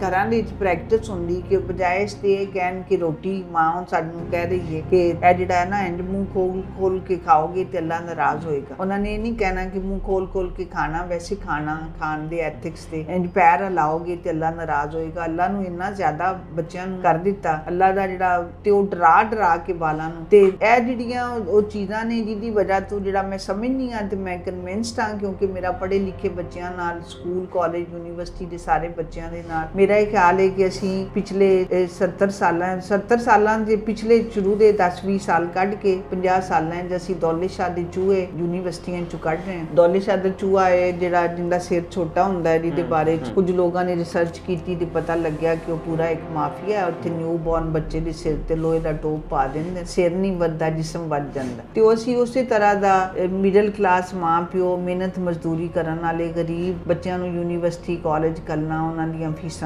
ਘਰਾਂ ਦੇ ਵਿੱਚ ਪ੍ਰੈਕਟਿਸ ਹੁੰਦੀ ਕਿ ਬਜਾਏ ਇਸ ਤੇ ਇਹ ਕਹਿਣ ਕਿ ਰੋਟੀ ਮਾਂ ਹੁਣ ਸਾਨੂੰ ਕਹਿ ਰਹੀ ਹੈ ਕਿ ਇਹ ਜਿਹੜਾ ਹੈ ਨਾ ਇੰਜ ਮੂੰਹ ਖੋਲ ਕੇ ਖਾਓਗੇ ਤੇ ਅੱਲਾ ਨਾਰਾਜ਼ ਹੋਏਗਾ। ਉਹਨਾਂ ਨੇ ਇਹ ਨਹੀਂ ਕਹਿਣਾ ਕਿ ਮੂੰਹ ਖੋਲ ਕੇ ਖਾਣਾ, ਵੈਸੇ ਖਾਣ ਦੇ ਐਥਿਕਸ ਤੇ ਇੰਜ ਪੈਰ ਹਿਲਾਓਗੇ ਤੇ ਅੱਲਾ ਨਾਰਾਜ਼ ਹੋਏਗਾ। ਅੱਲਾ ਨੂੰ ਇੰਨਾ ਜ਼ਿਆਦਾ ਬੱਚਿਆਂ ਨੂੰ ਕਰ ਦਿੱਤਾ, ਅੱਲਾ ਦਾ ਜਿਹੜਾ ਤੇ ਉਹ ਡਰਾ ਕੇ ਬਾਲਾਂ ਨੂੰ, ਤੇ ਇਹ ਜਿਹੜੀਆਂ ਉਹ ਚੀਜ਼ਾਂ ਨੇ ਜਿਹਦੀ ਵਜ੍ਹਾ ਤੋਂ ਜਿਹੜਾ ਮੈਂ ਸਮਝਦੀ ਹਾਂ ਤੇ ਮੈਂ ਕਨਵਿੰਸਡ ਹਾਂ, ਕਿਉਂਕਿ ਮੇਰਾ ਪੜ੍ਹੇ ਲਿਖੇ ਬੱਚਿਆਂ ਨਾਲ, ਸਕੂਲ ਕਾਲਜ ਯੂਨੀਵਰਸਿਟੀ ਦੇ ਸਾਰੇ ਬੱਚਿਆਂ ਦੇ ਨਾਲ ਮੇਰਾ ਇਹ ਖਿਆਲ ਹੈ ਕਿ ਅਸੀਂ ਪਿਛਲੇ 70 ਸਾਲਾਂ ਦੇ ਪਿਛਲੇ ਸ਼ੁਰੂ ਦੇ 10-20 ਸਾਲ ਕੱਢ ਕੇ 50 ਸਾਲਾਂ 'ਚ ਅਸੀਂ ਦੌਲਤ ਸ਼ਾਹ ਦੇ ਚੂਹੇ ਯੂਨੀਵਰਸਿਟੀਆਂ 'ਚੋਂ ਕੱਢ ਰਹੇ ਹਾਂ। ਦੌਲਤ ਸ਼ਾਹ ਦਾ ਚੂਹਾ ਹੈ ਜਿਹੜਾ ਜਿੰਦਾ ਸਿਰ ਛੋਟਾ ਹੁੰਦਾ ਹੈ, ਜਿਹਦੇ ਬਾਰੇ ਕੁਝ ਲੋਕਾਂ ਨੇ ਰਿਸਰਚ ਕੀਤੀ ਤੇ ਪਤਾ ਲੱਗਿਆ ਕਿ ਉਹ ਪੂਰਾ ਇੱਕ ਮਾਫੀਆ ਹੈ। ਉੱਥੇ ਨਿਊ ਬੋਰਨ ਬੱਚੇ ਦੇ ਸਿਰ ਤੇ ਲੋਹੇ ਦਾ ਟੋਪ ਪਾ ਦਿੰਦੇ, ਸਿਰ ਨਹੀਂ ਵੱਧਦਾ, ਜਿਸਮ ਵੱਧ ਜਾਂਦਾ। ਤੇ ਉਹ ਅਸੀਂ ਉਸੇ ਤਰ੍ਹਾਂ ਦਾ ਮਿਡਲ ਕਲਾਸ ਮਾਂ ਪਿਓ, ਮਿਹਨਤ ਮਜ਼ਦੂਰੀ ਕਰਨ ਵਾਲੇ ਗਰੀਬ ਬੱਚਿਆਂ ਨੂੰ ਯੂਨੀਵਰਸਿਟੀ ਕਾਲਜ ਕਰਨਾ, ਉਹਨਾਂ ਦੀਆਂ ਫੀਸਾਂ